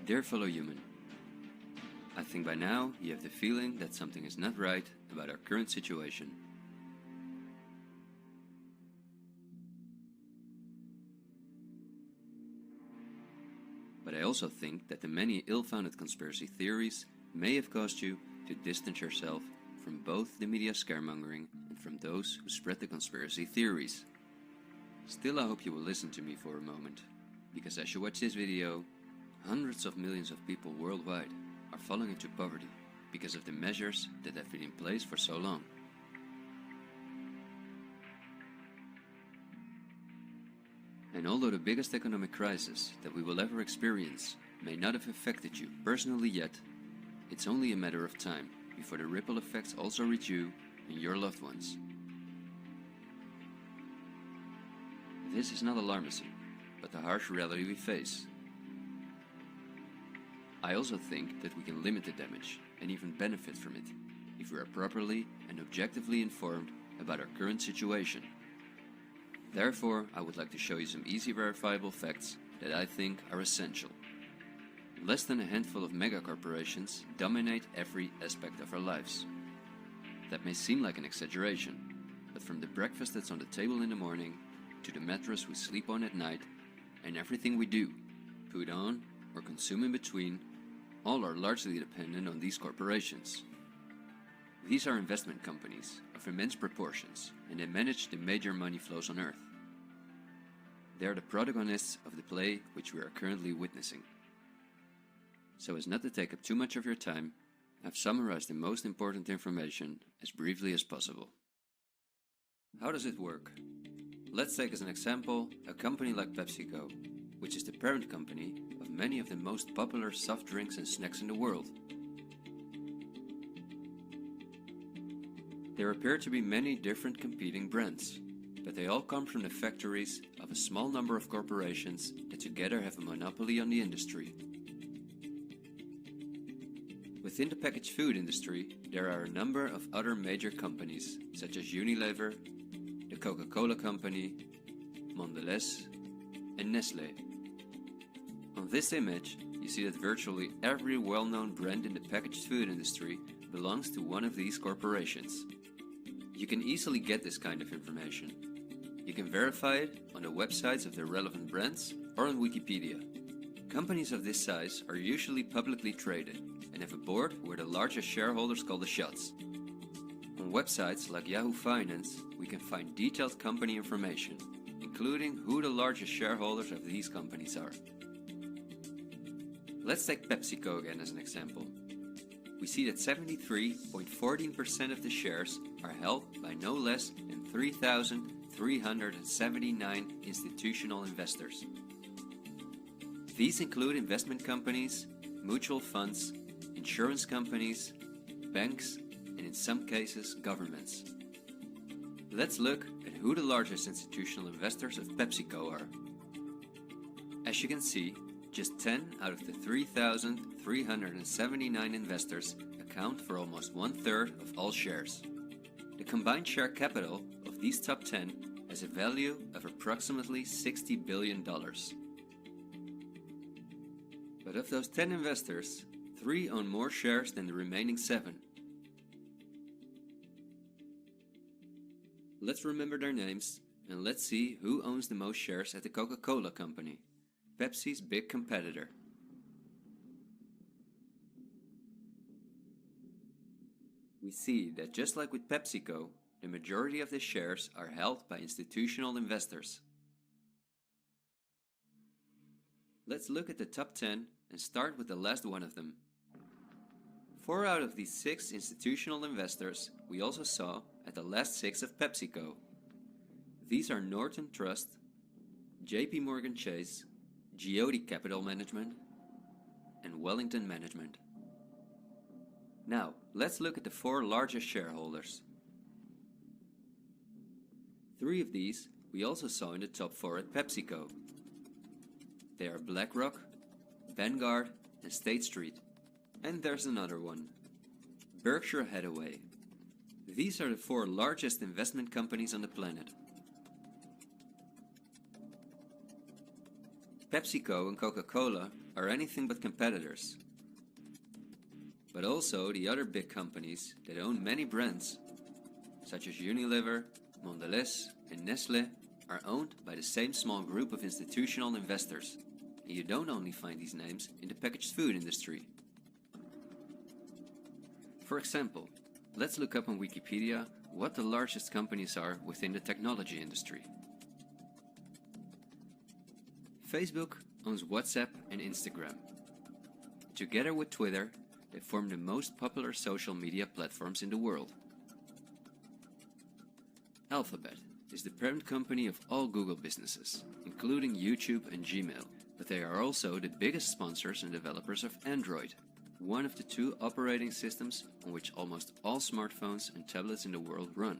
Dear fellow human, I think by now you have the feeling that something is not right about our current situation. But I also think that the many ill-founded conspiracy theories may have caused you to distance yourself from both the media scaremongering and from those who spread the conspiracy theories. Still, I hope you will listen to me for a moment, because as you watch this video, hundreds of millions of people worldwide are falling into poverty because of the measures that have been in place for so long. And although the biggest economic crisis that we will ever experience may not have affected you personally yet, it's only a matter of time before the ripple effects also reach you and your loved ones. This is not alarmism, but the harsh reality we face. I also think that we can limit the damage and even benefit from it if we are properly and objectively informed about our current situation. Therefore, I would like to show you some easy verifiable facts that I think are essential. Less than a handful of megacorporations dominate every aspect of our lives. That may seem like an exaggeration, but from the breakfast that's on the table in the morning, to the mattress we sleep on at night, and everything we do, put on, or consume in between, all are largely dependent on these corporations. These are investment companies of immense proportions, and they manage the major money flows on Earth. They are the protagonists of the play which we are currently witnessing. So as not to take up too much of your time, I've summarized the most important information as briefly as possible. How does it work? Let's take as an example a company like PepsiCo, which is the parent company of many of the most popular soft drinks and snacks in the world. There appear to be many different competing brands, but they all come from the factories of a small number of corporations that together have a monopoly on the industry. Within the packaged food industry, there are a number of other major companies, such as Unilever, the Coca-Cola Company, Mondelez, and Nestlé. On this image, you see that virtually every well-known brand in the packaged food industry belongs to one of these corporations. You can easily get this kind of information. You can verify it on the websites of the relevant brands or on Wikipedia. Companies of this size are usually publicly traded and have a board where the largest shareholders call the shots. On websites like Yahoo Finance, we can find detailed company information, including who the largest shareholders of these companies are. Let's take PepsiCo again as an example. We see that 73.14% of the shares are held by no less than 3,379 institutional investors. These include investment companies, mutual funds, insurance companies, banks, and in some cases, governments. Let's look at who the largest institutional investors of PepsiCo are. As you can see, just 10 out of the 3,379 investors account for almost 1/3 of all shares. The combined share capital of these top 10 has a value of approximately $60 billion. But of those 10 investors, 3 own more shares than the remaining 7. Let's remember their names and let's see who owns the most shares at the Coca-Cola Company, Pepsi's big competitor. We see that just like with PepsiCo, the majority of the shares are held by institutional investors. Let's look at the top 10 and start with the last one of them. 4 out of these 6 institutional investors we also saw at the last 6 of PepsiCo. These are Norton Trust, JP Morgan Chase, Geode Capital Management, and Wellington Management. Now, let's look at the 4 largest shareholders. 3 of these we also saw in the top 4 at PepsiCo. They are BlackRock, Vanguard, and State Street. And there's another one, Berkshire Hathaway. These are the 4 largest investment companies on the planet. PepsiCo and Coca-Cola are anything but competitors. But also the other big companies that own many brands, such as Unilever, Mondelez, and Nestlé, are owned by the same small group of institutional investors. And you don't only find these names in the packaged food industry. For example, let's look up on Wikipedia what the largest companies are within the technology industry. Facebook owns WhatsApp and Instagram. Together with Twitter, they form the most popular social media platforms in the world. Alphabet is the parent company of all Google businesses, including YouTube and Gmail, but they are also the biggest sponsors and developers of Android, one of the two operating systems on which almost all smartphones and tablets in the world run.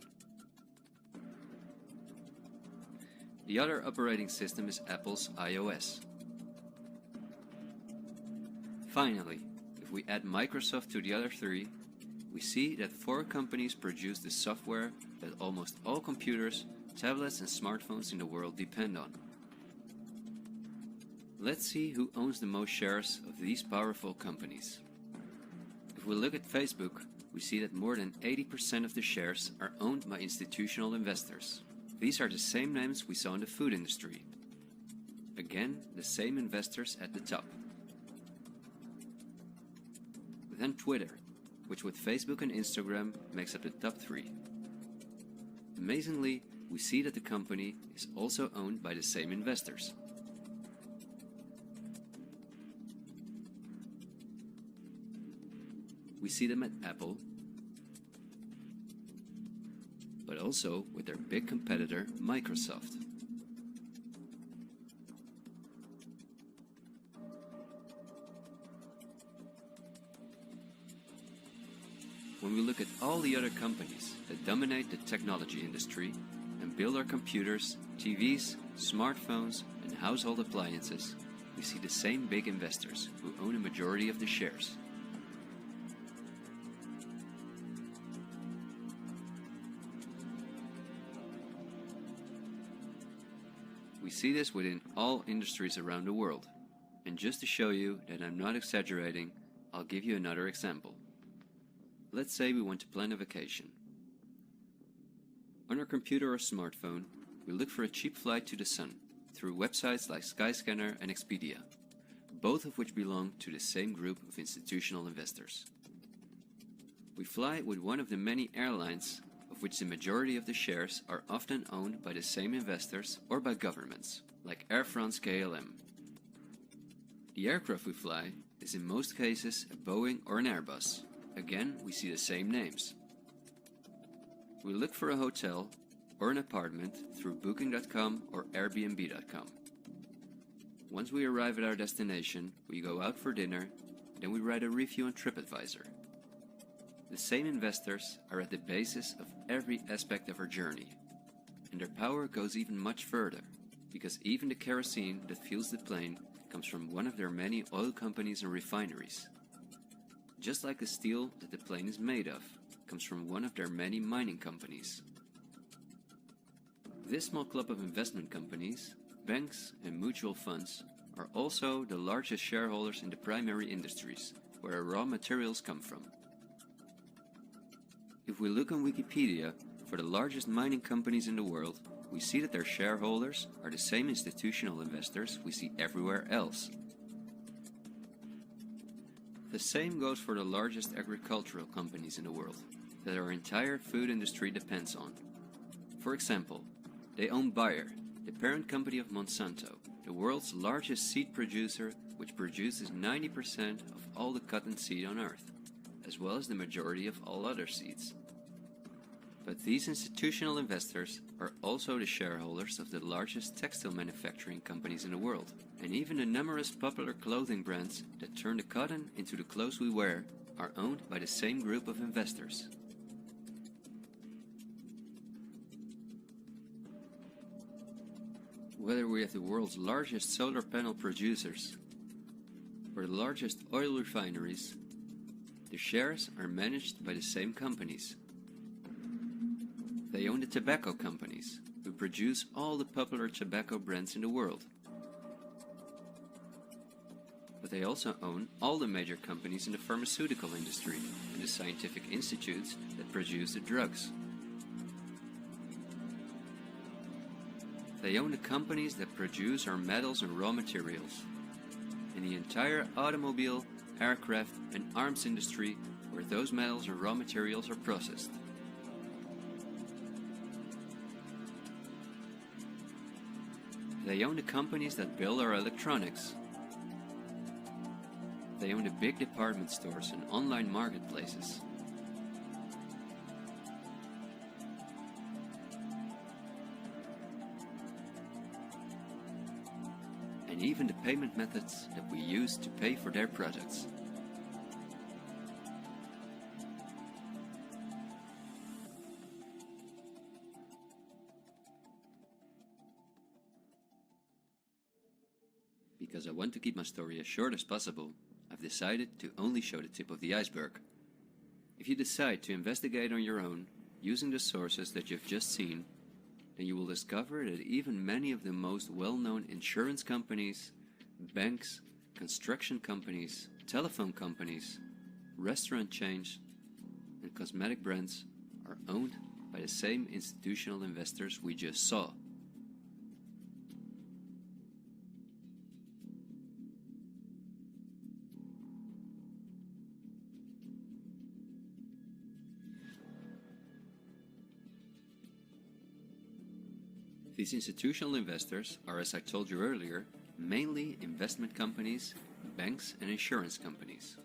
The other operating system is Apple's iOS. Finally, if we add Microsoft to the other three, we see that 4 companies produce the software that almost all computers, tablets and smartphones in the world depend on. Let's see who owns the most shares of these powerful companies. If we look at Facebook, we see that more than 80% of the shares are owned by institutional investors. These are the same names we saw in the food industry. Again, the same investors at the top. Then Twitter, which with Facebook and Instagram makes up the top 3. Amazingly, we see that the company is also owned by the same investors. We see them at Apple, but also with their big competitor, Microsoft. When we look at all the other companies that dominate the technology industry and build our computers, TVs, smartphones, and household appliances, we see the same big investors who own a majority of the shares. We see this within all industries around the world. And just to show you that I'm not exaggerating, I'll give you another example. Let's say we want to plan a vacation. On our computer or smartphone, we look for a cheap flight to the sun through websites like Skyscanner and Expedia, both of which belong to the same group of institutional investors. We fly with one of the many airlines, of which the majority of the shares are often owned by the same investors or by governments, like Air France-KLM. The aircraft we fly is in most cases a Boeing or an Airbus. Again, we see the same names. We look for a hotel or an apartment through Booking.com or Airbnb.com. Once we arrive at our destination, we go out for dinner, then we write a review on TripAdvisor. The same investors are at the basis of every aspect of our journey, and their power goes even much further, because even the kerosene that fuels the plane comes from one of their many oil companies and refineries. Just like the steel that the plane is made of comes from one of their many mining companies. This small club of investment companies, banks and mutual funds are also the largest shareholders in the primary industries, where our raw materials come from. If we look on Wikipedia for the largest mining companies in the world, we see that their shareholders are the same institutional investors we see everywhere else. The same goes for the largest agricultural companies in the world, that our entire food industry depends on. For example, they own Bayer, the parent company of Monsanto, the world's largest seed producer, which produces 90% of all the cotton seed on Earth, as well as the majority of all other seeds. But these institutional investors are also the shareholders of the largest textile manufacturing companies in the world, and even the numerous popular clothing brands that turn the cotton into the clothes we wear are owned by the same group of investors. Whether we have the world's largest solar panel producers or the largest oil refineries, the shares are managed by the same companies. They own the tobacco companies, who produce all the popular tobacco brands in the world. but they also own all the major companies in the pharmaceutical industry and the scientific institutes that produce the drugs. They own the companies that produce our metals and raw materials, and the entire automobile, aircraft and arms industry where those metals and raw materials are processed. They own the companies that build our electronics. They own the big department stores and online marketplaces. And even the payment methods that we use to pay for their products. Because I want to keep my story as short as possible, I've decided to only show the tip of the iceberg. If you decide to investigate on your own, using the sources that you've just seen, then you will discover that even many of the most well-known insurance companies, banks, construction companies, telephone companies, restaurant chains, and cosmetic brands are owned by the same institutional investors we just saw. These institutional investors are, as I told you earlier, mainly investment companies, banks and insurance companies.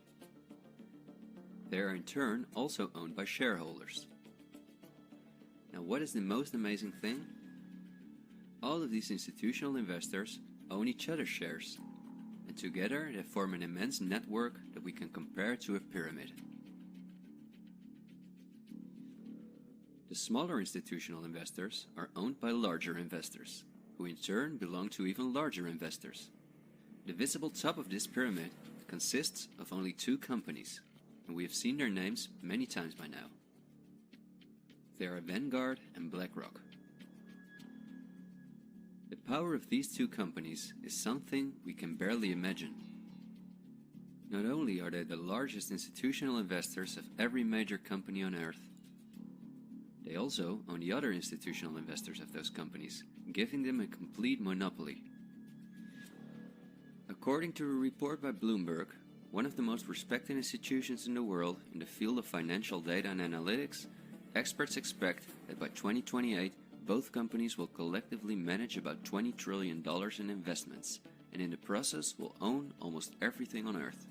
They are in turn also owned by shareholders. Now, what is the most amazing thing? All of these institutional investors own each other's shares, and together they form an immense network that we can compare to a pyramid. The smaller institutional investors are owned by larger investors, who in turn belong to even larger investors. The visible top of this pyramid consists of only two companies, and we have seen their names many times by now. They are Vanguard and BlackRock. The power of these two companies is something we can barely imagine. Not only are they the largest institutional investors of every major company on Earth, they also own the other institutional investors of those companies, giving them a complete monopoly. According to a report by Bloomberg, one of the most respected institutions in the world in the field of financial data and analytics, experts expect that by 2028, both companies will collectively manage about $20 trillion in investments, and in the process will own almost everything on Earth.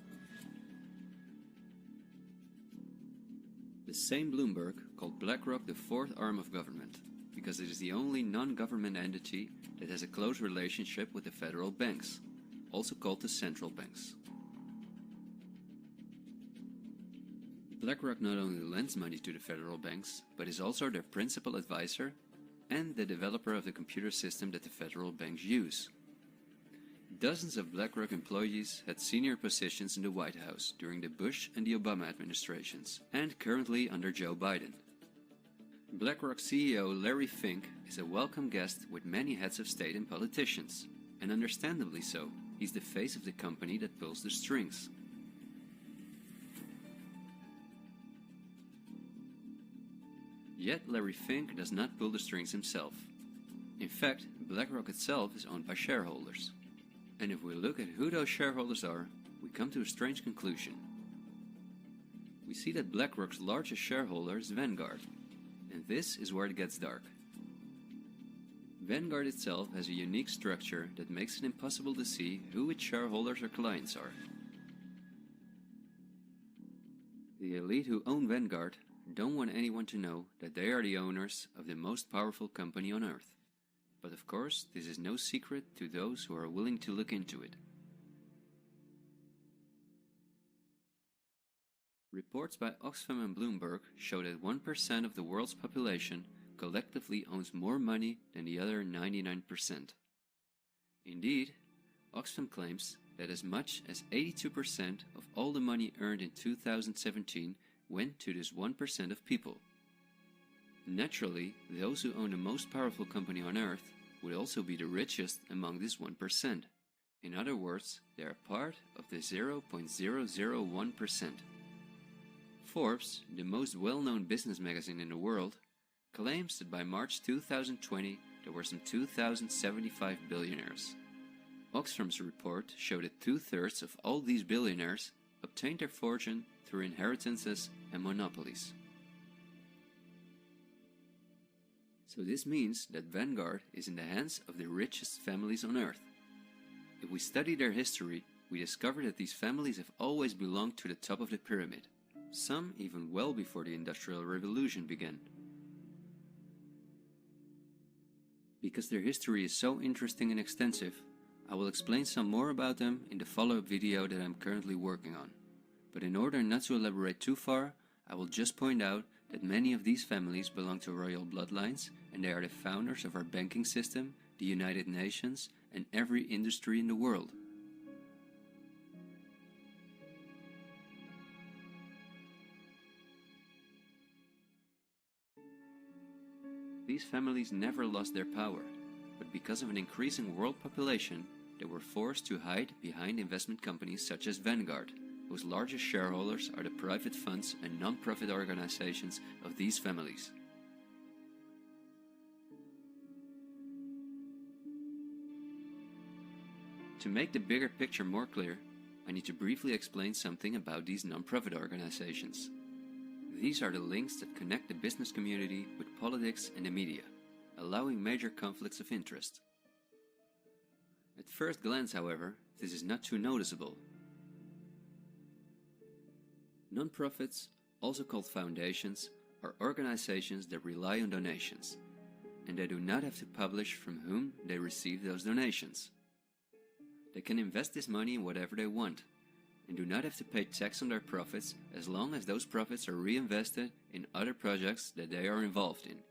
The same Bloomberg called BlackRock the fourth arm of government, because it is the only non-government entity that has a close relationship with the federal banks, also called the central banks. BlackRock not only lends money to the federal banks, but is also their principal advisor and the developer of the computer system that the federal banks use. Dozens of BlackRock employees had senior positions in the White House during the Bush and the Obama administrations, and currently under Joe Biden. BlackRock CEO Larry Fink is a welcome guest with many heads of state and politicians, and understandably so. He's the face of the company that pulls the strings. Yet Larry Fink does not pull the strings himself. In fact, BlackRock itself is owned by shareholders. And if we look at who those shareholders are, we come to a strange conclusion. We see that BlackRock's largest shareholder is Vanguard, and this is where it gets dark. Vanguard itself has a unique structure that makes it impossible to see who its shareholders or clients are. The elite who own Vanguard don't want anyone to know that they are the owners of the most powerful company on Earth. But of course, this is no secret to those who are willing to look into it. Reports by Oxfam and Bloomberg show that 1% of the world's population collectively owns more money than the other 99%. Indeed, Oxfam claims that as much as 82% of all the money earned in 2017 went to this 1% of people. Naturally, those who own the most powerful company on Earth would also be the richest among this 1%. In other words, they are part of the 0.001%. Forbes, the most well-known business magazine in the world, claims that by March 2020 there were some 2,075 billionaires. Oxfam's report showed that 2/3 of all these billionaires obtained their fortune through inheritances and monopolies. So this means that Vanguard is in the hands of the richest families on earth. If we study their history, we discover that these families have always belonged to the top of the pyramid, some even well before the Industrial Revolution began. Because their history is so interesting and extensive, I will explain some more about them in the follow-up video that I'm currently working on. But in order not to elaborate too far, I will just point out that many of these families belong to royal bloodlines, and they are the founders of our banking system, the United Nations, and every industry in the world. These families never lost their power, but because of an increasing world population, they were forced to hide behind investment companies such as Vanguard, whose largest shareholders are the private funds and non-profit organizations of these families. To make the bigger picture more clear, I need to briefly explain something about these non-profit organizations. These are the links that connect the business community with politics and the media, allowing major conflicts of interest. At first glance, however, this is not too noticeable. Non-profits, also called foundations, are organizations that rely on donations, and they do not have to publish from whom they receive those donations. They can invest this money in whatever they want, and do not have to pay tax on their profits as long as those profits are reinvested in other projects that they are involved in.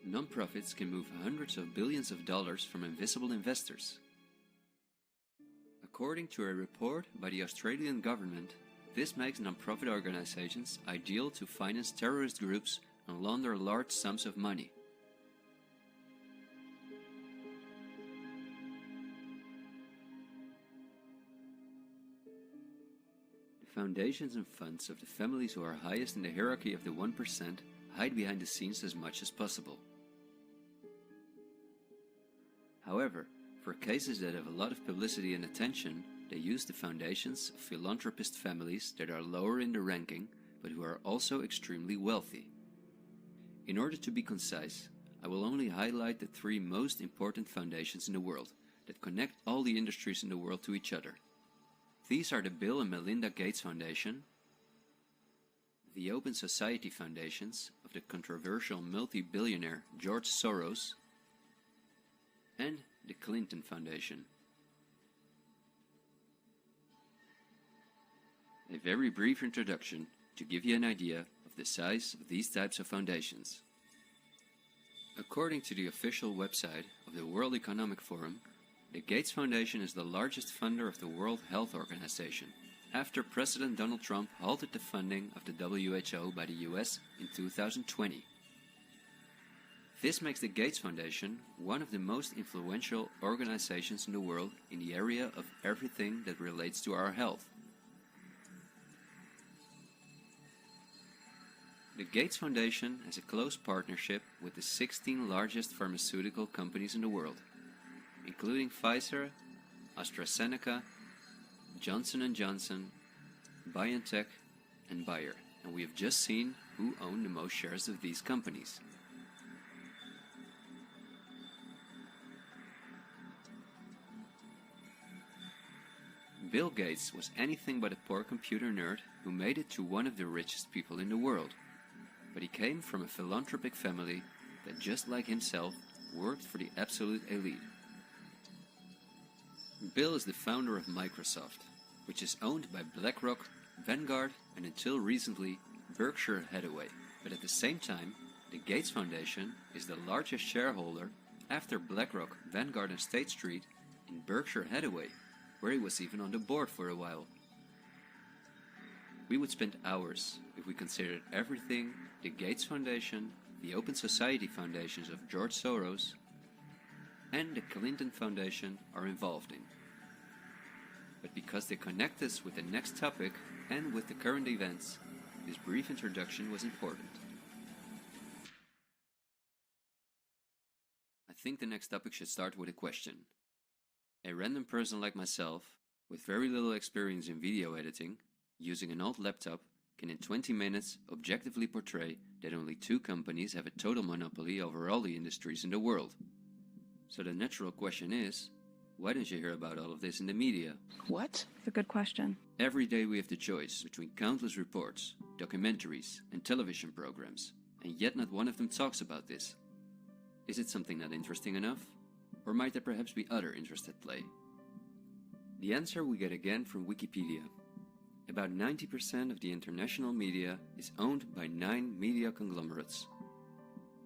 Non-profits can move hundreds of billions of dollars from invisible investors. According to a report by the Australian government, this makes non-profit organizations ideal to finance terrorist groups and launder large sums of money. Foundations and funds of the families who are highest in the hierarchy of the 1% hide behind the scenes as much as possible. However, for cases that have a lot of publicity and attention, they use the foundations of philanthropist families that are lower in the ranking, but who are also extremely wealthy. In order to be concise, I will only highlight the 3 most important foundations in the world that connect all the industries in the world to each other. These are the Bill and Melinda Gates Foundation, the Open Society Foundations of the controversial multi-billionaire George Soros, and the Clinton Foundation. A very brief introduction to give you an idea of the size of these types of foundations. According to the official website of the World Economic Forum, the Gates Foundation is the largest funder of the World Health Organization, after President Donald Trump halted the funding of the WHO by the US in 2020. This makes the Gates Foundation one of the most influential organizations in the world in the area of everything that relates to our health. The Gates Foundation has a close partnership with the 16 largest pharmaceutical companies in the world, including Pfizer, AstraZeneca, Johnson & Johnson, BioNTech, and Bayer, and we have just seen who own the most shares of these companies. Bill Gates was anything but a poor computer nerd who made it to one of the richest people in the world, but he came from a philanthropic family that, just like himself, worked for the absolute elite. Bill is the founder of Microsoft, which is owned by BlackRock, Vanguard, and until recently, Berkshire Hathaway. But at the same time, the Gates Foundation is the largest shareholder after BlackRock, Vanguard, and State Street in Berkshire Hathaway, where he was even on the board for a while. We would spend hours if we considered everything the Gates Foundation, the Open Society Foundations of George Soros, and the Clinton Foundation are involved in. But because they connect us with the next topic and with the current events, this brief introduction was important. I think the next topic should start with a question. A random person like myself, with very little experience in video editing, using an old laptop, can in 20 minutes objectively portray that only 2 companies have a total monopoly over all the industries in the world. So the natural question is, why don't you hear about all of this in the media? What? It's a good question. Every day we have the choice between countless reports, documentaries, and television programs, and yet not one of them talks about this. Is it something not interesting enough? Or might there perhaps be other interests at play? The answer we get again from Wikipedia. About 90% of the international media is owned by 9 media conglomerates.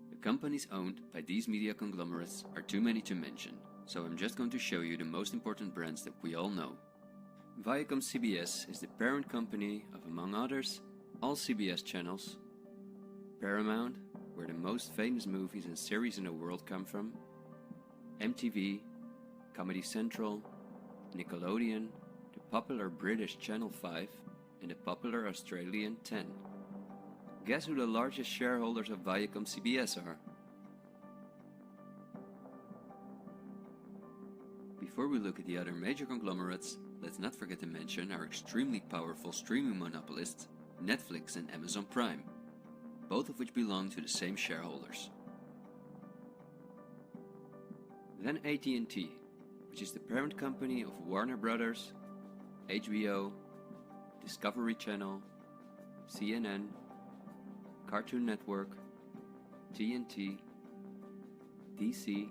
The companies owned by these media conglomerates are too many to mention, so I'm just going to show you the most important brands that we all know. Viacom CBS is the parent company of, among others, all CBS channels, Paramount, where the most famous movies and series in the world come from, MTV, Comedy Central, Nickelodeon, the popular British Channel 5, and the popular Australian 10. Guess who the largest shareholders of Viacom CBS are? Before we look at the other major conglomerates, let's not forget to mention our extremely powerful streaming monopolists, Netflix and Amazon Prime, both of which belong to the same shareholders. Then AT&T, which is the parent company of Warner Brothers, HBO, Discovery Channel, CNN, Cartoon Network, TNT, DC,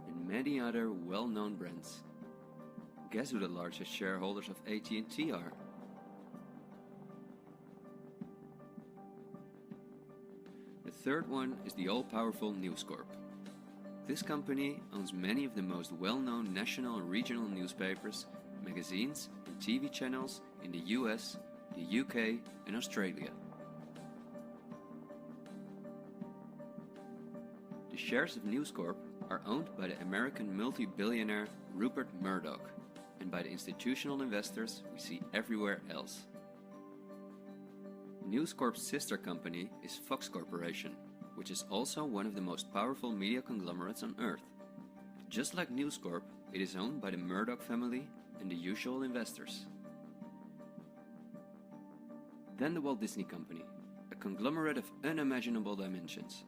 and many other well-known brands. Guess who the largest shareholders of AT&T are? The third one is the all-powerful News Corp. This company owns many of the most well-known national and regional newspapers, magazines, and TV channels in the US, the UK, and Australia. The shares of News Corp are owned by the American multi-billionaire Rupert Murdoch and by the institutional investors we see everywhere else. News Corp's sister company is Fox Corporation, which is also one of the most powerful media conglomerates on Earth. Just like News Corp, it is owned by the Murdoch family and the usual investors. Then the Walt Disney Company, a conglomerate of unimaginable dimensions,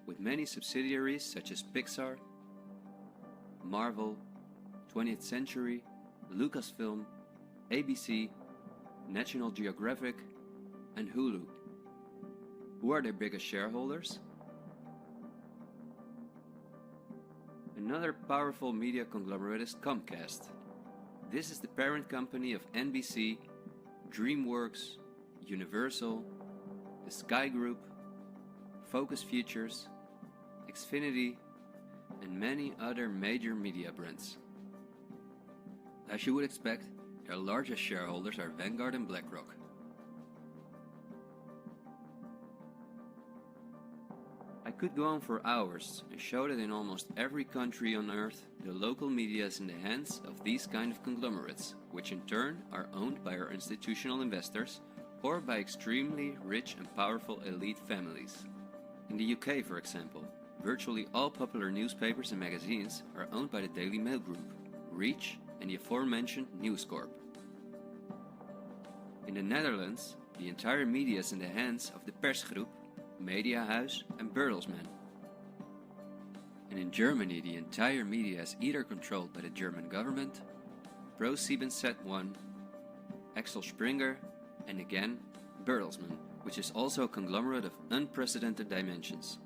with many subsidiaries such as Pixar, Marvel, 20th Century, Lucasfilm, ABC, National Geographic, and Hulu. Who are their biggest shareholders? Another powerful media conglomerate is Comcast. This is the parent company of NBC, DreamWorks, Universal, the Sky Group, Focus Features, Xfinity, and many other major media brands. As you would expect, their largest shareholders are Vanguard and BlackRock. I could go on for hours and show that in almost every country on Earth, the local media is in the hands of these kind of conglomerates, which in turn are owned by our institutional investors or by extremely rich and powerful elite families. In the UK, for example, virtually all popular newspapers and magazines are owned by the Daily Mail Group, Reach, and the aforementioned News Corp. In the Netherlands, the entire media is in the hands of the Persgroep, Mediahuis, and Bertelsmann. And in Germany, the entire media is either controlled by the German government, ProSiebenSat.1, Axel Springer, and again, Bertelsmann, which is also a conglomerate of unprecedented dimensions.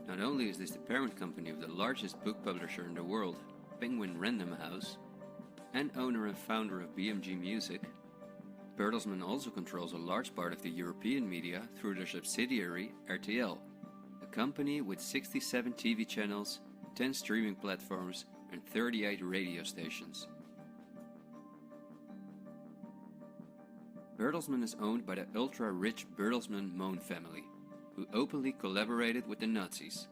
Not only is this the parent company of the largest book publisher in the world, Penguin Random House, and owner and founder of BMG Music, Bertelsmann also controls a large part of the European media through their subsidiary RTL, a company with 67 TV channels, 10 streaming platforms, and 38 radio stations. Bertelsmann is owned by the ultra-rich Bertelsmann-Mohn family, who openly collaborated with the Nazis.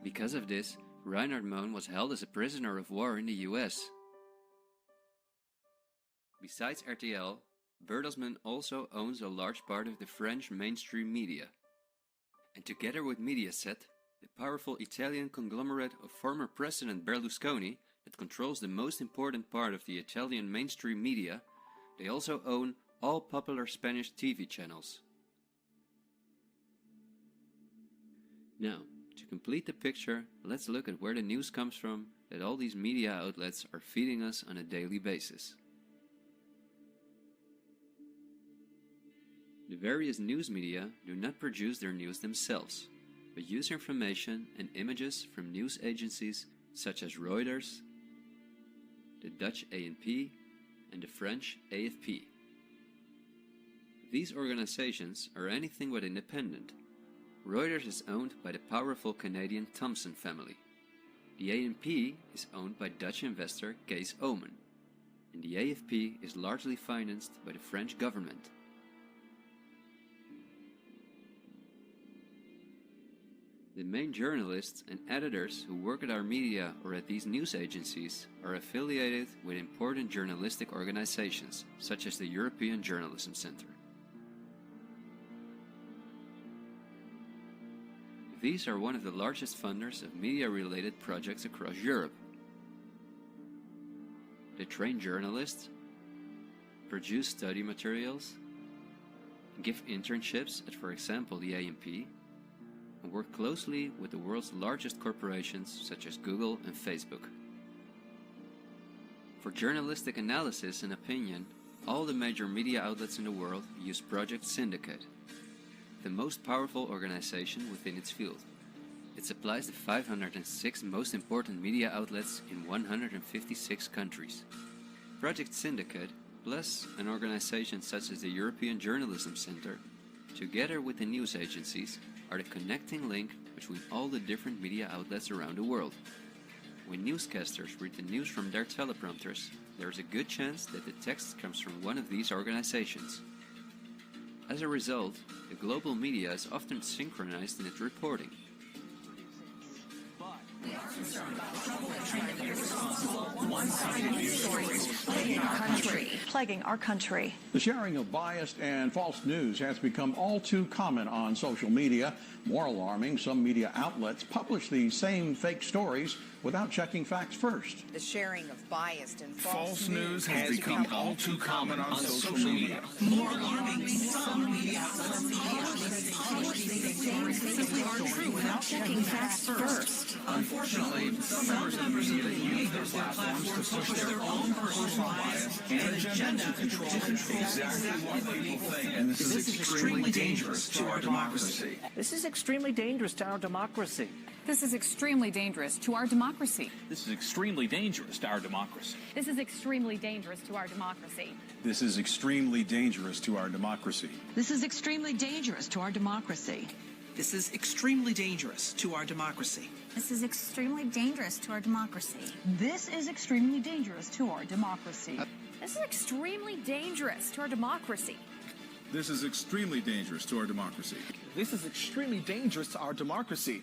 Because of this, Reinhard Mohn was held as a prisoner of war in the US. Besides RTL, Bertelsmann also owns a large part of the French mainstream media. And together with Mediaset, the powerful Italian conglomerate of former President Berlusconi that controls the most important part of the Italian mainstream media, they also own all popular Spanish TV channels. Now, to complete the picture, let's look at where the news comes from that all these media outlets are feeding us on a daily basis. The various news media do not produce their news themselves, but use information and images from news agencies such as Reuters, the Dutch ANP, and the French AFP. These organizations are anything but independent. Reuters is owned by the powerful Canadian Thomson family. The ANP is owned by Dutch investor Kees Omen, and the AFP is largely financed by the French government. The main journalists and editors who work at our media or at these news agencies are affiliated with important journalistic organizations, such as the European Journalism Centre. These are one of the largest funders of media-related projects across Europe. They train journalists, produce study materials, give internships at, for example, the ANP, and work closely with the world's largest corporations such as Google and Facebook. For journalistic analysis and opinion, all the major media outlets in the world use Project Syndicate, the most powerful organization within its field. It supplies the 506 most important media outlets in 156 countries. Project Syndicate, plus an organization such as the European Journalism Centre, together with the news agencies, are the connecting link between all the different media outlets around the world. When newscasters read the news from their teleprompters, there is a good chance that the text comes from one of these organizations. As a result, the global media is often synchronized in its reporting. One-sided news stories plaguing our country. The sharing of biased and false news has become all too common on social media. More alarming, some media outlets publish these same fake stories without checking facts first. The sharing of biased and false news has become all too common on social media. More alarming, some media outlets publish these stories simply aren't true without checking facts first. Unfortunately, some members of the media use their platforms to push their own personal bias and agenda to control exactly what people think. And this is extremely dangerous to our democracy. This is extremely dangerous to our democracy. This is extremely dangerous to our democracy. This is extremely dangerous to our democracy. This is extremely dangerous to our democracy. This is extremely dangerous to our democracy. This is extremely dangerous to our democracy. This is extremely dangerous to our democracy. This is extremely dangerous to our democracy. This is extremely dangerous to our democracy. This is extremely dangerous to our democracy. This is extremely dangerous to our democracy. This is extremely dangerous to our democracy.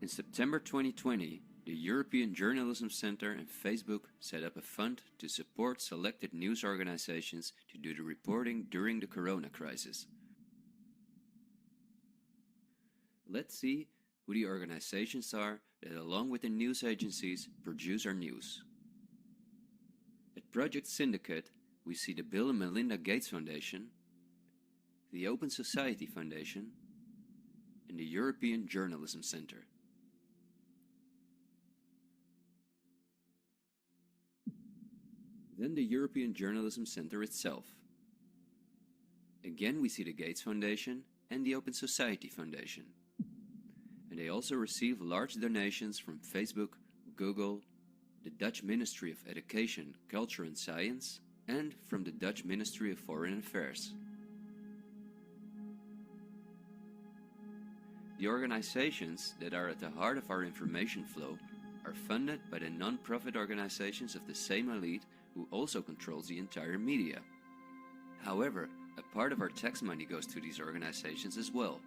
In September 2020, the European Journalism Centre and Facebook set up a fund to support selected news organizations to do the reporting during the corona crisis. Let's see who the organizations are that, along with the news agencies, produce our news. At Project Syndicate, we see the Bill and Melinda Gates Foundation, the Open Society Foundation, and the European Journalism Centre. Then the European Journalism Centre itself. Again we see the Gates Foundation and the Open Society Foundation. And they also receive large donations from Facebook, Google, the Dutch Ministry of Education, Culture and Science, and from the Dutch Ministry of Foreign Affairs. The organizations that are at the heart of our information flow are funded by the non-profit organizations of the same elite who also controls the entire media. However, a part of our tax money goes to these organizations as well.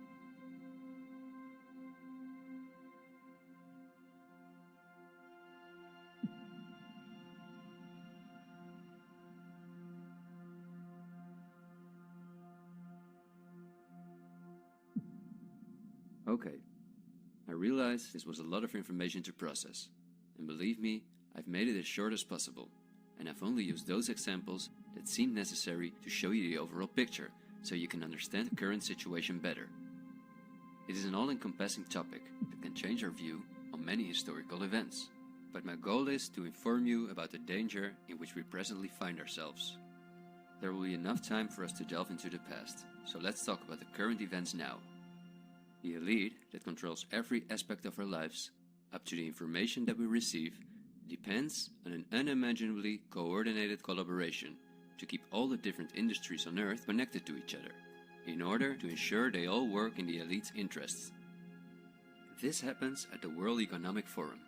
Okay, I realize this was a lot of information to process, and believe me, I've made it as short as possible, and I've only used those examples that seem necessary to show you the overall picture, so you can understand the current situation better. It is an all-encompassing topic that can change our view on many historical events, but my goal is to inform you about the danger in which we presently find ourselves. There will be enough time for us to delve into the past, so let's talk about the current events now. The elite that controls every aspect of our lives, up to the information that we receive, depends on an unimaginably coordinated collaboration to keep all the different industries on Earth connected to each other, in order to ensure they all work in the elite's interests. This happens at the World Economic Forum,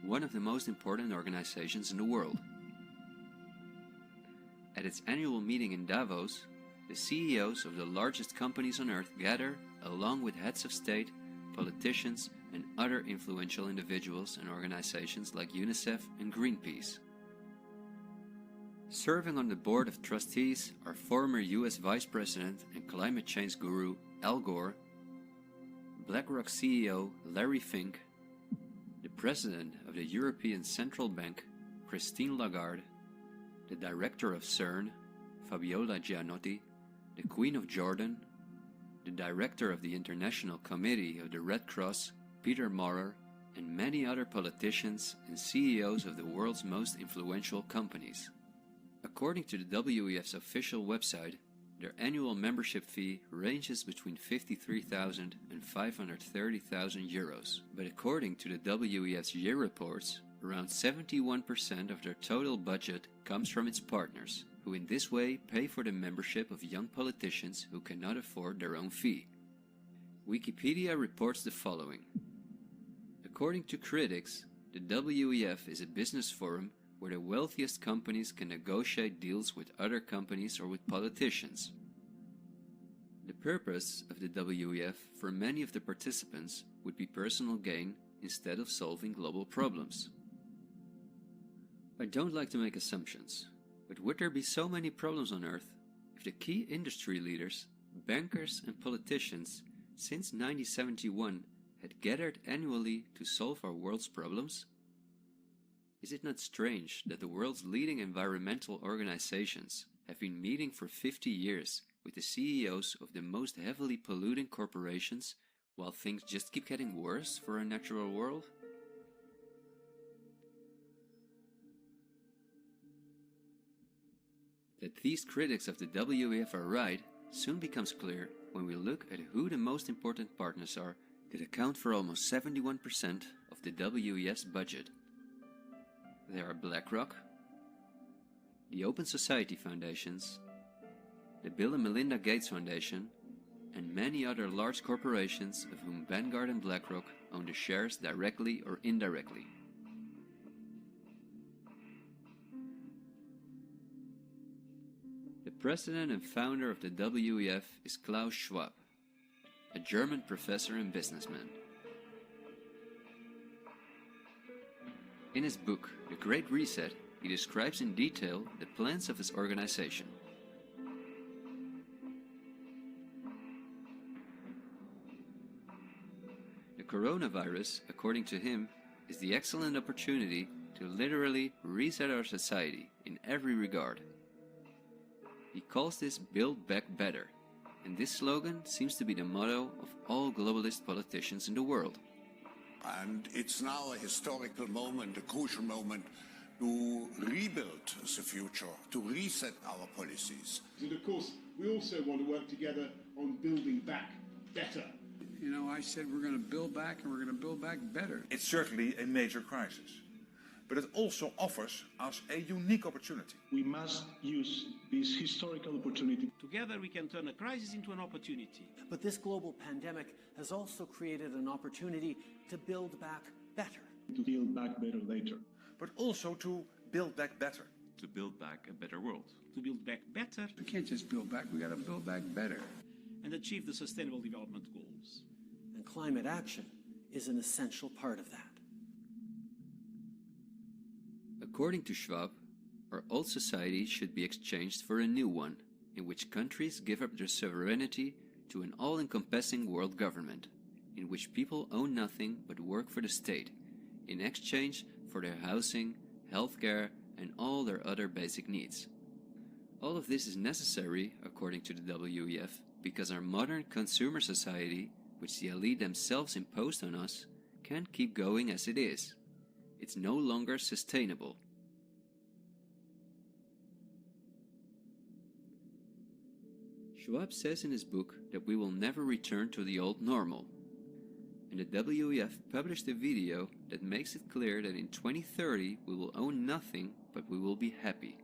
one of the most important organizations in the world. At its annual meeting in Davos, the CEOs of the largest companies on Earth gather along with heads of state, politicians, and other influential individuals and organizations like UNICEF and Greenpeace. Serving on the board of trustees are former US Vice President and climate change guru Al Gore, BlackRock CEO Larry Fink, the President of the European Central Bank Christine Lagarde, the Director of CERN Fabiola Gianotti, the Queen of Jordan, the Director of the International Committee of the Red Cross Peter Maurer, and many other politicians and CEOs of the world's most influential companies. According to the WEF's official website, their annual membership fee ranges between 53,000 and 530,000 euros. But according to the WEF's year reports, around 71% of their total budget comes from its partners, who in this way pay for the membership of young politicians who cannot afford their own fee. Wikipedia reports the following. According to critics, the WEF is a business forum where the wealthiest companies can negotiate deals with other companies or with politicians. The purpose of the WEF for many of the participants would be personal gain instead of solving global problems. I don't like to make assumptions, but would there be so many problems on Earth if the key industry leaders, bankers and politicians since 1971 had gathered annually to solve our world's problems? Is it not strange that the world's leading environmental organizations have been meeting for 50 years with the CEOs of the most heavily polluting corporations while things just keep getting worse for our natural world? That these critics of the WEF are right soon becomes clear when we look at who the most important partners are that account for almost 71% of the WEF's budget. There are BlackRock, the Open Society Foundations, the Bill and Melinda Gates Foundation, and many other large corporations of whom Vanguard and BlackRock own the shares directly or indirectly. The president and founder of the WEF is Klaus Schwab, a German professor and businessman. In his book, The Great Reset, he describes in detail the plans of his organization. The coronavirus, according to him, is the excellent opportunity to literally reset our society in every regard. He calls this Build Back Better, and this slogan seems to be the motto of all globalist politicians in the world. And it's now a historical moment, a crucial moment, to rebuild the future, to reset our policies. And of course, we also want to work together on building back better. You know, I said we're going to build back and we're going to build back better. It's certainly a major crisis, but it also offers us a unique opportunity. We must use this historical opportunity. Together we can turn a crisis into an opportunity. But this global pandemic has also created an opportunity to build back better. To build back better later. But also to build back better. To build back a better world. To build back better. We can't just build back, we got to build back better. And achieve the Sustainable Development Goals. And climate action is an essential part of that. According to Schwab, our old society should be exchanged for a new one, in which countries give up their sovereignty to an all-encompassing world government, in which people own nothing but work for the state, in exchange for their housing, healthcare, and all their other basic needs. All of this is necessary, according to the WEF, because our modern consumer society, which the elite themselves imposed on us, can't keep going as it is. It's no longer sustainable. Schwab says in his book that we will never return to the old normal. And the WEF published a video that makes it clear that in 2030 we will own nothing, but we will be happy.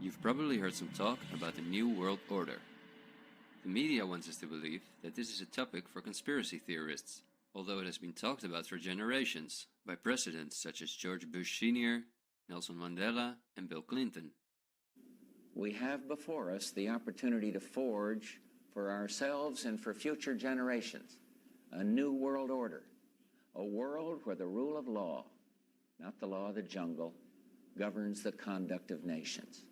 You've probably heard some talk about the New World Order. The media wants us to believe that this is a topic for conspiracy theorists, although it has been talked about for generations by presidents such as George Bush Sr., Nelson Mandela, and Bill Clinton. We have before us the opportunity to forge for ourselves and for future generations a new world order, a world where the rule of law, not the law of the jungle, governs the conduct of nations.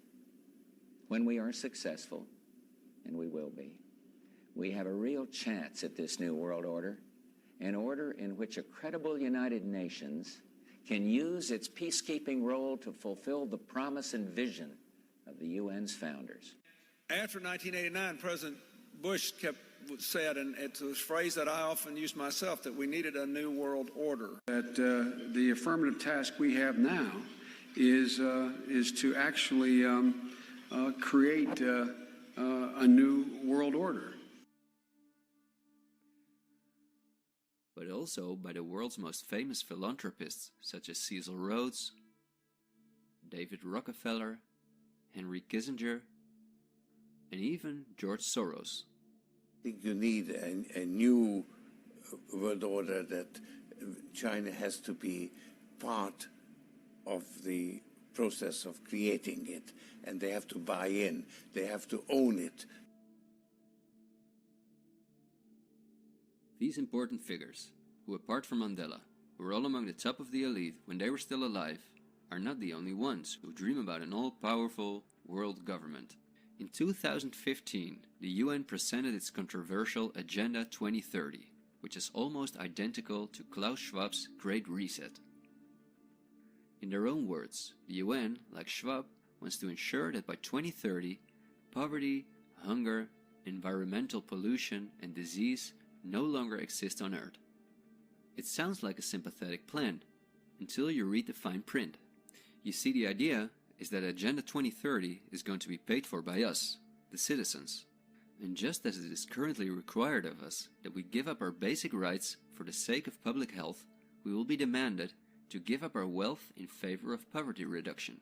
When we are successful, and we will be, we have a real chance at this new world order, an order in which a credible United Nations can use its peacekeeping role to fulfill the promise and vision of the UN's founders. After 1989, President Bush said, and it's a phrase that I often use myself, that we needed a new world order. That the affirmative task we have now is to actually create a new world order. But also by the world's most famous philanthropists such as Cecil Rhodes, David Rockefeller, Henry Kissinger, and even George Soros. I think you need a new world order, that China has to be part of the process of creating it, and they have to buy in, they have to own it. These important figures, who apart from Mandela, were all among the top of the elite when they were still alive, are not the only ones who dream about an all-powerful world government. In 2015, the UN presented its controversial Agenda 2030, which is almost identical to Klaus Schwab's Great Reset. In their own words, the UN, like Schwab, wants to ensure that by 2030, poverty, hunger, environmental pollution, and disease no longer exist on Earth. It sounds like a sympathetic plan, until you read the fine print. You see, the idea is that Agenda 2030 is going to be paid for by us, the citizens. And just as it is currently required of us that we give up our basic rights for the sake of public health, we will be demanded to give up our wealth in favor of poverty reduction.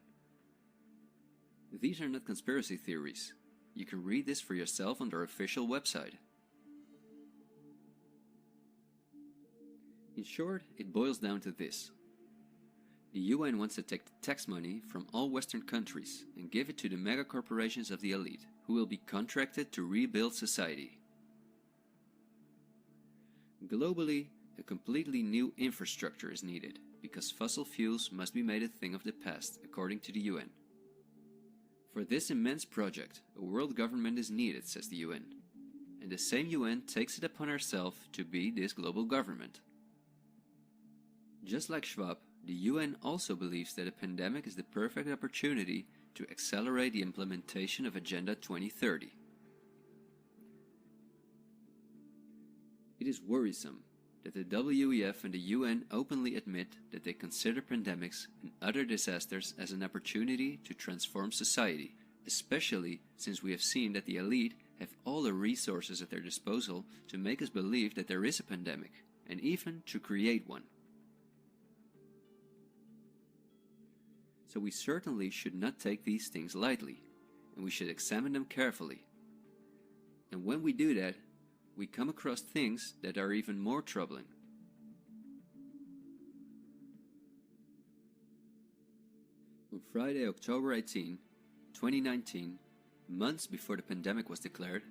These are not conspiracy theories. You can read this for yourself on their official website. In short, it boils down to this. The UN wants to take the tax money from all Western countries and give it to the mega corporations of the elite, who will be contracted to rebuild society. Globally, a completely new infrastructure is needed, because fossil fuels must be made a thing of the past, according to the UN. For this immense project, a world government is needed, says the UN, and the same UN takes it upon herself to be this global government. Just like Schwab, the UN also believes that a pandemic is the perfect opportunity to accelerate the implementation of Agenda 2030. It is worrisome that the WEF and the UN openly admit that they consider pandemics and other disasters as an opportunity to transform society, especially since we have seen that the elite have all the resources at their disposal to make us believe that there is a pandemic, and even to create one. So we certainly should not take these things lightly, and we should examine them carefully. And when we do that, we come across things that are even more troubling. On Friday, October 18, 2019, months before the pandemic was declared,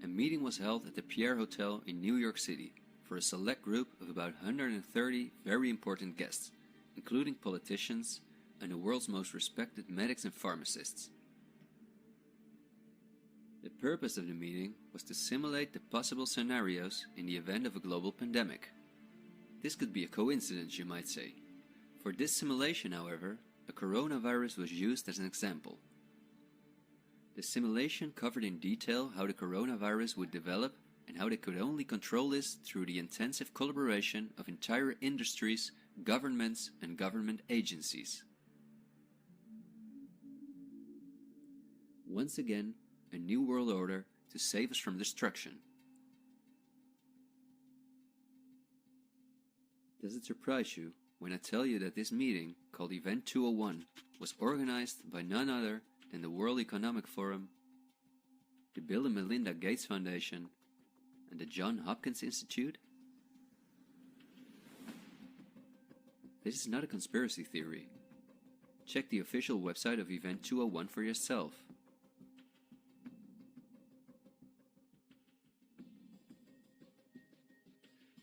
a meeting was held at the Pierre Hotel in New York City for a select group of about 130 very important guests, including politicians and the world's most respected medics and pharmacists. The purpose of the meeting was to simulate the possible scenarios in the event of a global pandemic. This could be a coincidence, you might say. For this simulation, however, a coronavirus was used as an example. The simulation covered in detail how the coronavirus would develop and how they could only control this through the intensive collaboration of entire industries, governments, and government agencies. Once again, a new world order to save us from destruction. Does it surprise you when I tell you that this meeting, called Event 201, was organized by none other than the World Economic Forum, the Bill and Melinda Gates Foundation, and the Johns Hopkins Institute? This is not a conspiracy theory. Check the official website of Event 201 for yourself.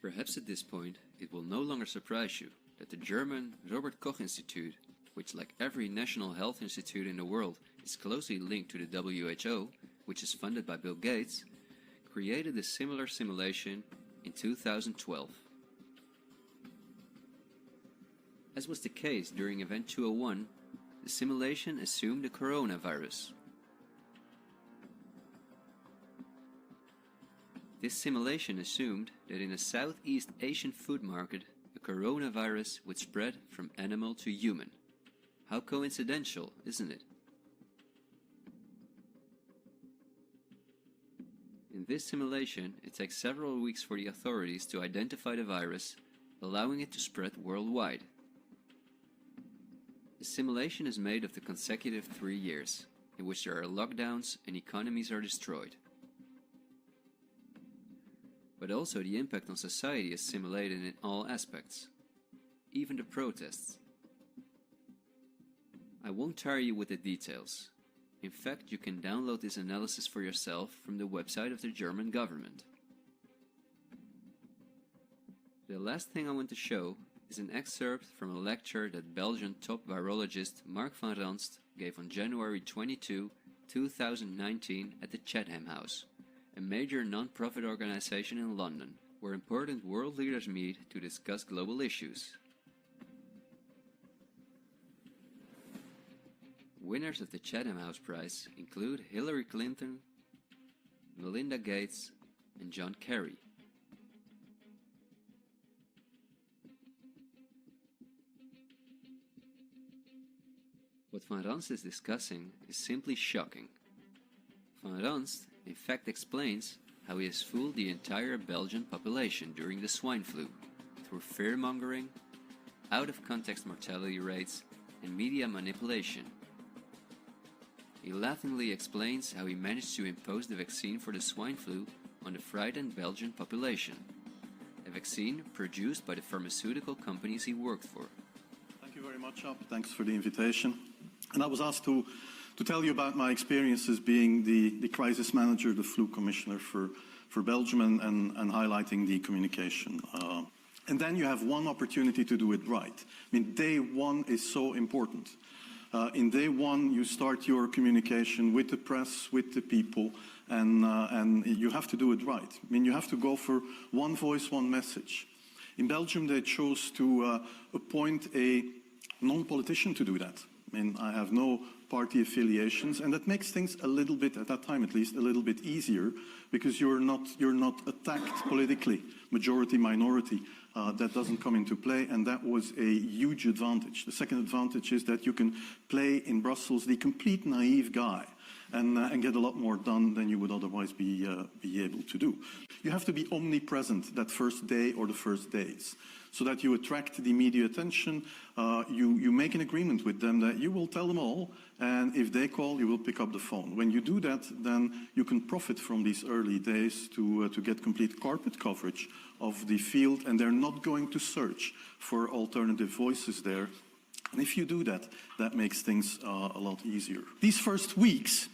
Perhaps at this point, it will no longer surprise you that the German Robert Koch Institute, which like every national health institute in the world is closely linked to the WHO, which is funded by Bill Gates, created a similar simulation in 2012. As was the case during Event 201, the simulation assumed the coronavirus. This simulation assumed that in a Southeast Asian food market, a coronavirus would spread from animal to human. How coincidental, isn't it? In this simulation, it takes several weeks for the authorities to identify the virus, allowing it to spread worldwide. The simulation is made of the consecutive 3 years, in which there are lockdowns and economies are destroyed. But also the impact on society is simulated in all aspects, even the protests. I won't tire you with the details. In fact, you can download this analysis for yourself from the website of the German government. The last thing I want to show is an excerpt from a lecture that Belgian top virologist Mark van Ranst gave on January 22, 2019 at the Chatham House, a major non-profit organization in London, where important world leaders meet to discuss global issues. Winners of the Chatham House Prize include Hillary Clinton, Melinda Gates, and John Kerry. What Van Ranst is discussing is simply shocking. Van Ranst in fact explains how he has fooled the entire Belgian population during the swine flu through fear-mongering, out-of-context mortality rates, and media manipulation. He laughingly explains how he managed to impose the vaccine for the swine flu on the frightened Belgian population, a vaccine produced by the pharmaceutical companies he worked for. Thank you very much, Ab. Thanks for the invitation. And I was asked to tell you about my experiences being the crisis manager, the flu commissioner for Belgium, and highlighting the communication. And then you have one opportunity to do it right. I mean, day one is so important. In day one, you start your communication with the press, with the people, and you have to do it right. I mean, you have to go for one voice, one message. In Belgium, they chose to appoint a non-politician to do that. I mean, I have no party affiliations, and that makes things a little bit, at that time at least, a little bit easier, because you're not attacked politically, majority, minority. That doesn't come into play, and that was a huge advantage. The second advantage is that you can play in Brussels the complete naive guy and get a lot more done than you would otherwise be able to do. You have to be omnipresent that first day or the first days, so that you attract the media attention. You make an agreement with them that you will tell them all, and if they call, you will pick up the phone. When you do that, then you can profit from these early days to get complete carpet coverage of the field, and they're not going to search for alternative voices there. And if you do that, that makes things a lot easier. These first weeks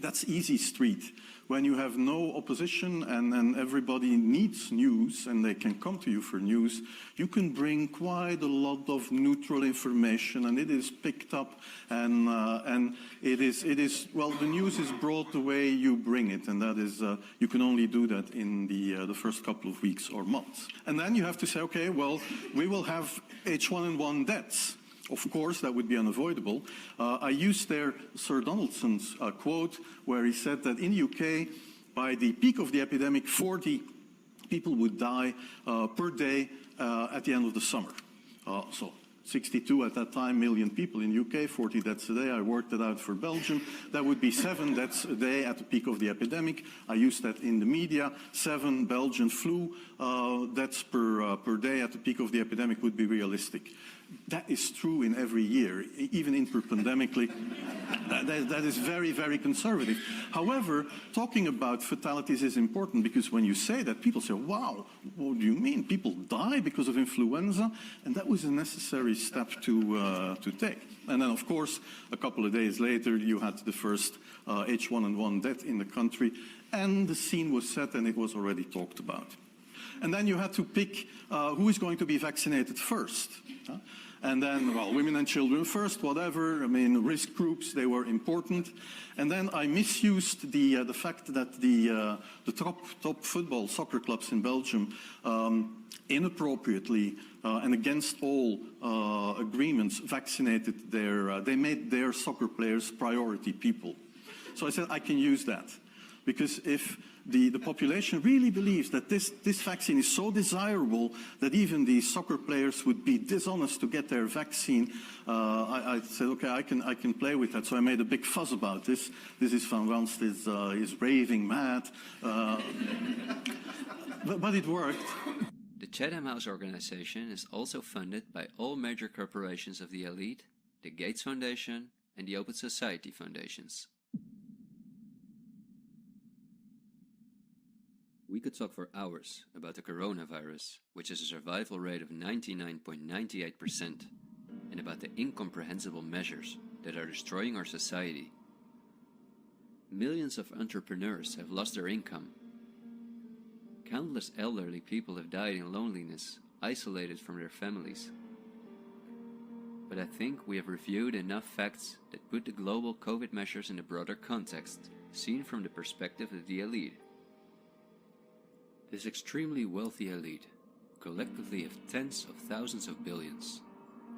That's easy street. When you have no opposition and everybody needs news and they can come to you for news, you can bring quite a lot of neutral information, and it is picked up, and it is well, the news is brought the way you bring it, and that is you can only do that in the first couple of weeks or months. And then you have to say, okay, well, we will have H1N1 deaths. Of course, that would be unavoidable. I used there Sir Donaldson's quote, where he said that in the UK, by the peak of the epidemic, 40 people would die per day at the end of the summer. So 62 at that time million people in the UK, 40 deaths a day. I worked it out for Belgium. That would be 7 deaths a day at the peak of the epidemic. I used that in the media. 7 Belgian flu deaths per day at the peak of the epidemic would be realistic. That is true in every year, even interpandemically. That is very, very conservative. However, talking about fatalities is important, because when you say that, people say, wow, what do you mean? People die because of influenza? And that was a necessary step to take. And then, of course, a couple of days later, you had the first H1N1 death in the country, and the scene was set and it was already talked about. And then you had to pick who is going to be vaccinated first. And then, well, women and children first, whatever. I mean, risk groups, they were important. And then I misused the fact that the top football soccer clubs in Belgium inappropriately and against all agreements vaccinated they made their soccer players priority people. So I said I can use that, because if the population really believes that this vaccine is so desirable that even the soccer players would be dishonest to get their vaccine, I said, okay, I can play with that. So I made a big fuss about this. This is Van Ranst is raving mad, but it worked. The Chatham House organization is also funded by all major corporations of the elite, the Gates Foundation and the Open Society Foundations. We could talk for hours about the coronavirus, which has a survival rate of 99.98%, and about the incomprehensible measures that are destroying our society. Millions of entrepreneurs have lost their income. Countless elderly people have died in loneliness, isolated from their families. But I think we have reviewed enough facts that put the global COVID measures in a broader context, seen from the perspective of the elite. This extremely wealthy elite, collectively of tens of thousands of billions,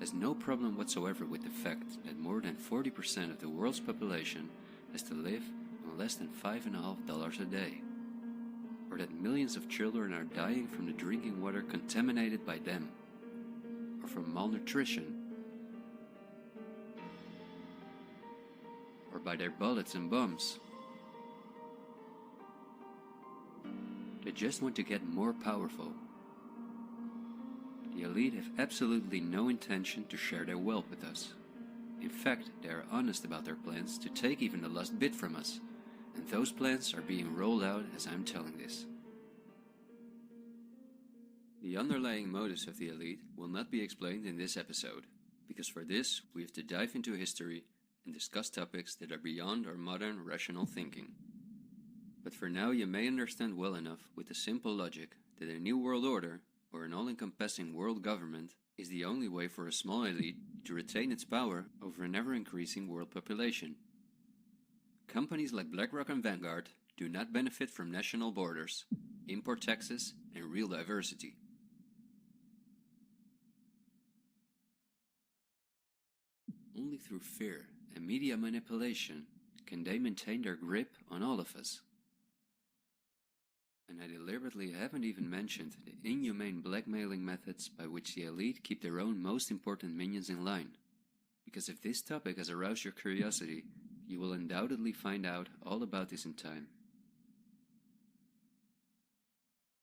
has no problem whatsoever with the fact that more than 40% of the world's population has to live on less than $5.50 a day, or that millions of children are dying from the drinking water contaminated by them, or from malnutrition, or by their bullets and bombs. They just want to get more powerful. The elite have absolutely no intention to share their wealth with us. In fact, they are honest about their plans to take even the last bit from us, and those plans are being rolled out as I'm telling this. The underlying motives of the elite will not be explained in this episode, because for this we have to dive into history and discuss topics that are beyond our modern rational thinking. But for now you may understand well enough with the simple logic that a new world order, or an all-encompassing world government, is the only way for a small elite to retain its power over an ever-increasing world population. Companies like BlackRock and Vanguard do not benefit from national borders, import taxes, and real diversity. Only through fear and media manipulation can they maintain their grip on all of us. And I deliberately haven't even mentioned the inhumane blackmailing methods by which the elite keep their own most important minions in line. Because if this topic has aroused your curiosity, you will undoubtedly find out all about this in time.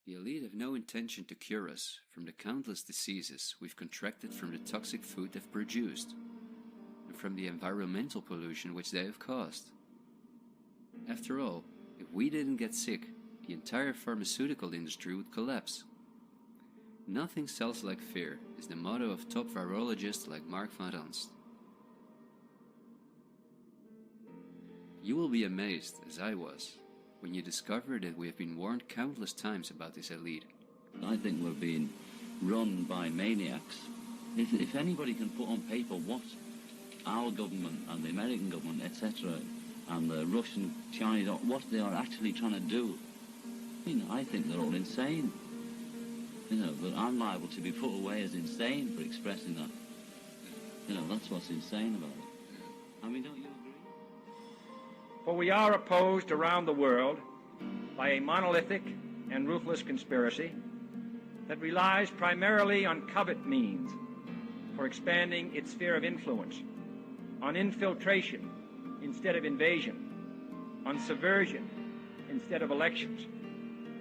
The elite have no intention to cure us from the countless diseases we've contracted from the toxic food they've produced, and from the environmental pollution which they have caused. After all, if we didn't get sick, the entire pharmaceutical industry would collapse. Nothing sells like fear is the motto of top virologists like Mark van Ranst. You will be amazed, as I was, when you discover that we have been warned countless times about this elite. I think we're being run by maniacs. If anybody can put on paper what our government and the American government, etc., and the Russian, Chinese, what they are actually trying to do, I think they're all insane. But I'm liable to be put away as insane for expressing that. That's what's insane about it. Don't you agree? For we are opposed around the world by a monolithic and ruthless conspiracy that relies primarily on covert means for expanding its sphere of influence, on infiltration instead of invasion, on subversion instead of elections,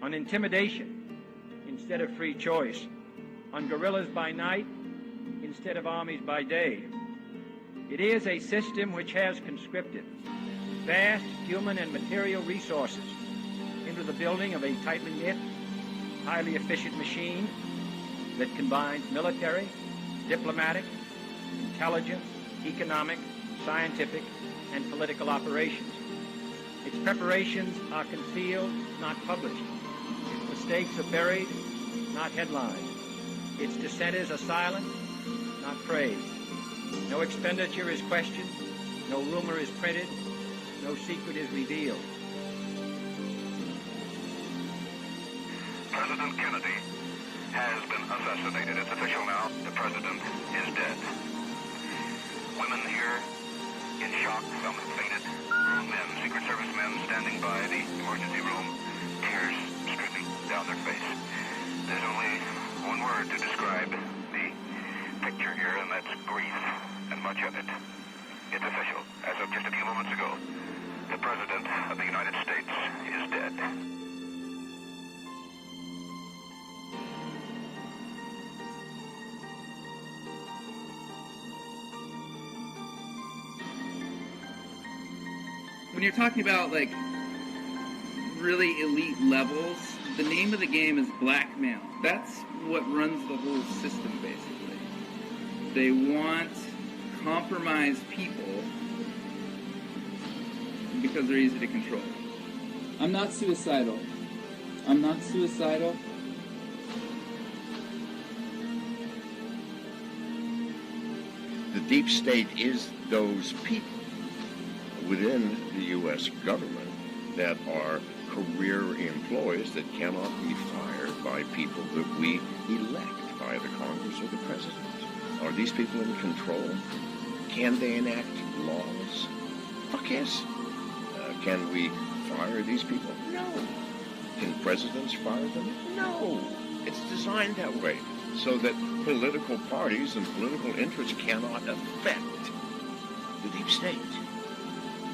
on intimidation instead of free choice, on guerrillas by night instead of armies by day. It is a system which has conscripted vast human and material resources into the building of a tightly knit, highly efficient machine that combines military, diplomatic, intelligence, economic, scientific, and political operations. Its preparations are concealed, not published. Its mistakes are buried, not headlined. Its dissenters are silent, not praised. No expenditure is questioned, no rumor is printed, no secret is revealed. President Kennedy has been assassinated. It's official now. The president is dead. Women here in shock, some have fainted. Grown men, Secret Service men standing by the emergency room, tears streaming down their face. There's only one word to describe the picture here, and that's grief, and much of it. It's official. As of just a few moments ago, the President of the United States is dead. When you're talking about like really elite levels, the name of the game is blackmail. That's what runs the whole system, basically. They want compromised people because they're easy to control. I'm not suicidal. I'm not suicidal. The deep state is those people within the U.S. government that are career employees that cannot be fired by people that we elect by the Congress or the President. Are these people in control? Can they enact laws? Fuck yes. Can we fire these people? No. Can presidents fire them? No. It's designed that way so that political parties and political interests cannot affect the deep state.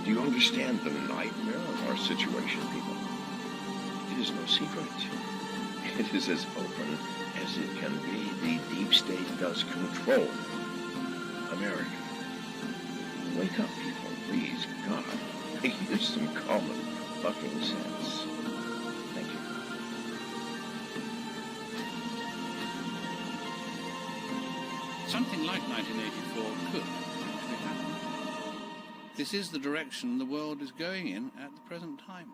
Do you understand the nightmare of our situation, people? It is no secret. It is as open as it can be. The deep state does control America. Wake up, people, please. God, use some common fucking sense. Thank you. Something like 1984 could actually happen. This is the direction the world is going in at the present time.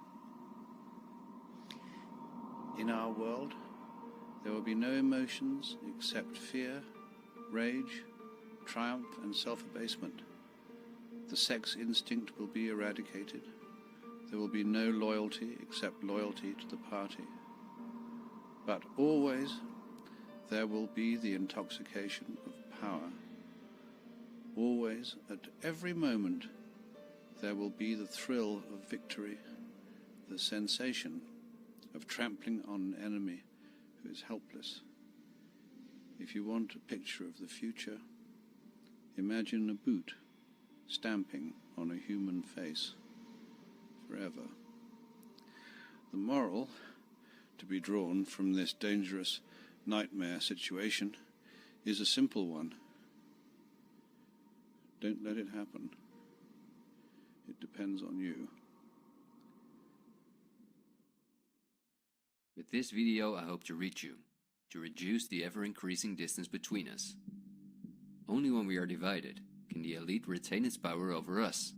In our world, there will be no emotions except fear, rage, triumph, and self-abasement. The sex instinct will be eradicated. There will be no loyalty except loyalty to the party. But always there will be the intoxication of power. Always, at every moment, there will be the thrill of victory, the sensation of trampling on an enemy who is helpless. If you want a picture of the future, imagine a boot stamping on a human face forever. The moral to be drawn from this dangerous nightmare situation is a simple one. Don't let it happen. It depends on you. With this video, I hope to reach you, to reduce the ever-increasing distance between us. Only when we are divided can the elite retain its power over us.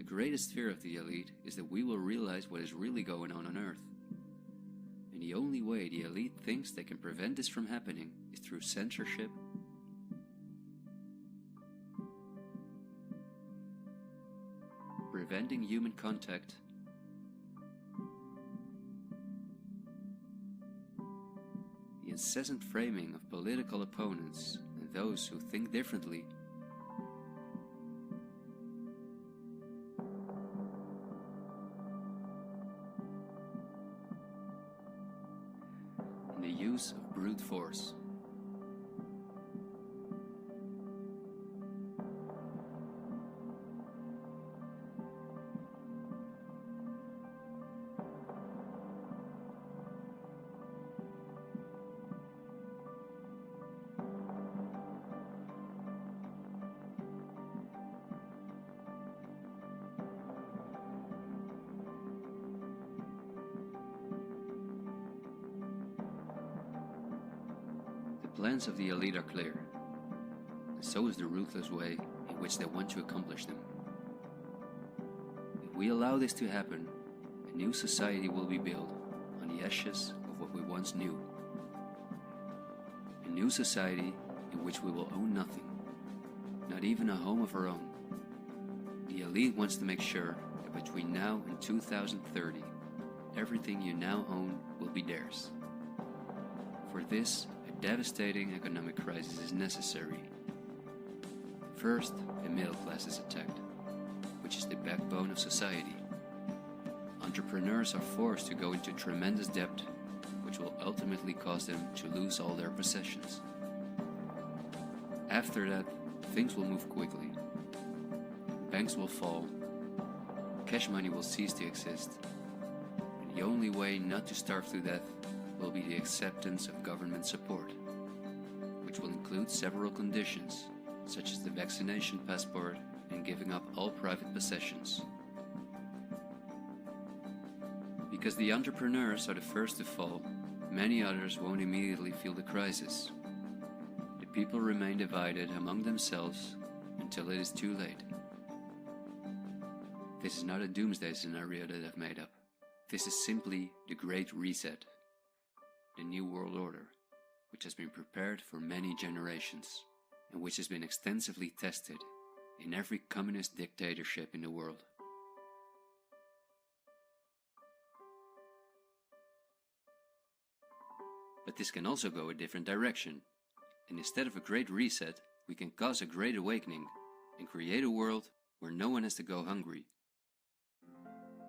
The greatest fear of the elite is that we will realize what is really going on Earth. And the only way the elite thinks they can prevent this from happening is through censorship, preventing human contact, the incessant framing of political opponents and those who think differently, and the use of brute force. The plans of the elite are clear, and so is the ruthless way in which they want to accomplish them. If we allow this to happen, a new society will be built on the ashes of what we once knew. A new society in which we will own nothing, not even a home of our own. The elite wants to make sure that between now and 2030, everything you now own will be theirs. For this, a devastating economic crisis is necessary. First, the middle class is attacked, which is the backbone of society. Entrepreneurs are forced to go into tremendous debt, which will ultimately cause them to lose all their possessions. After that, things will move quickly. Banks will fall, cash money will cease to exist, and the only way not to starve to death will be the acceptance of government support, which will include several conditions, such as the vaccination passport and giving up all private possessions. Because the entrepreneurs are the first to fall, many others won't immediately feel the crisis. The people remain divided among themselves until it is too late. This is not a doomsday scenario that I've made up. This is simply the Great Reset, the New World Order, which has been prepared for many generations, and which has been extensively tested in every communist dictatorship in the world. But this can also go a different direction, and instead of a great reset, we can cause a great awakening and create a world where no one has to go hungry,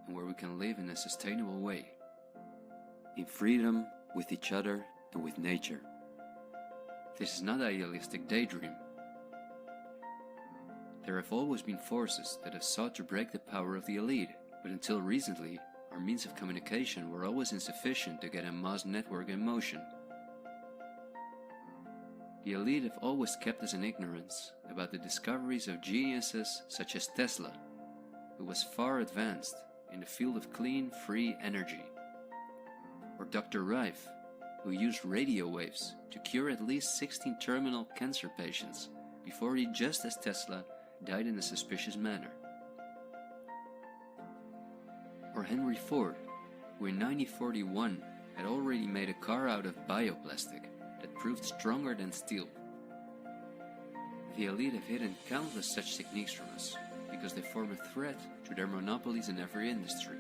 and where we can live in a sustainable way, in freedom with each other and with nature. This is not an idealistic daydream. There have always been forces that have sought to break the power of the elite, but until recently, our means of communication were always insufficient to get a mass network in motion. The elite have always kept us in ignorance about the discoveries of geniuses such as Tesla, who was far advanced in the field of clean, free energy, or Dr. Rife, who used radio waves to cure at least 16 terminal cancer patients before he, just as Tesla, died in a suspicious manner. Or Henry Ford, who in 1941 had already made a car out of bioplastic that proved stronger than steel. The elite have hidden countless such techniques from us because they form a threat to their monopolies in every industry.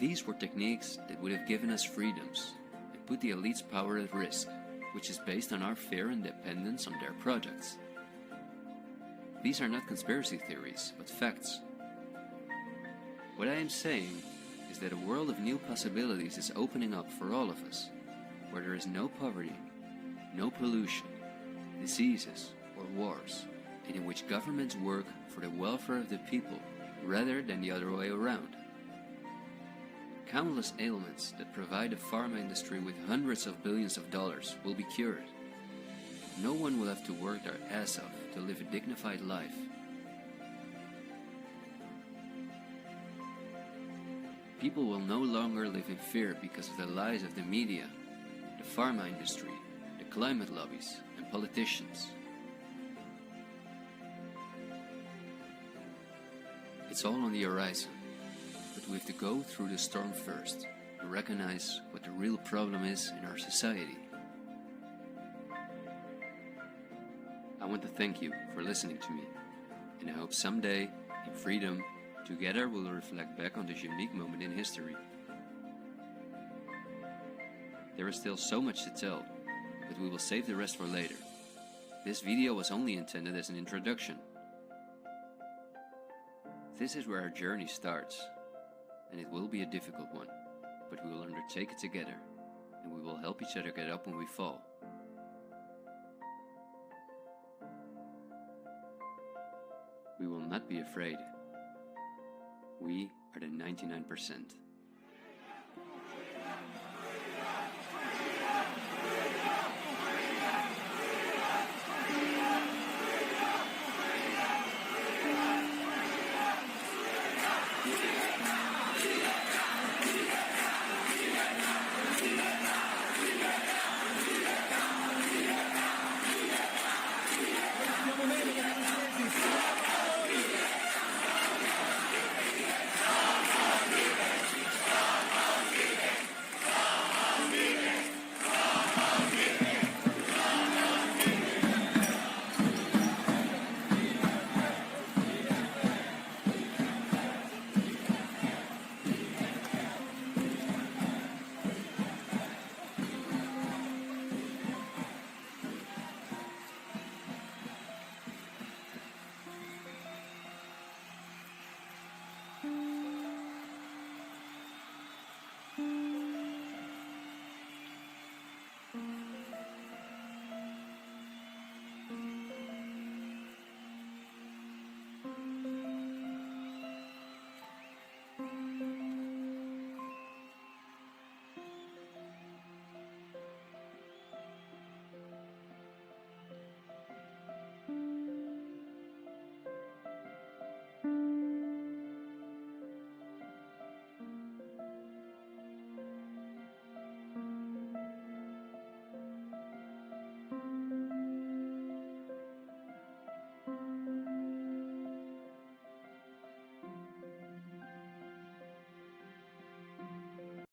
These were techniques that would have given us freedoms and put the elite's power at risk, which is based on our fear and dependence on their projects. These are not conspiracy theories, but facts. What I am saying is that a world of new possibilities is opening up for all of us, where there is no poverty, no pollution, diseases, or wars, and in which governments work for the welfare of the people rather than the other way around. Countless ailments that provide the pharma industry with hundreds of billions of dollars will be cured. No one will have to work their ass off to live a dignified life. People will no longer live in fear because of the lies of the media, the pharma industry, the climate lobbies, and politicians. It's all on the horizon, but we have to go through the storm first and recognize what the real problem is in our society. I want to thank you for listening to me, and I hope someday, in freedom, together we'll reflect back on this unique moment in history. There is still so much to tell, but we will save the rest for later. This video was only intended as an introduction. This is where our journey starts, and it will be a difficult one, but we will undertake it together, and we will help each other get up when we fall. We will not be afraid. We are the 99%.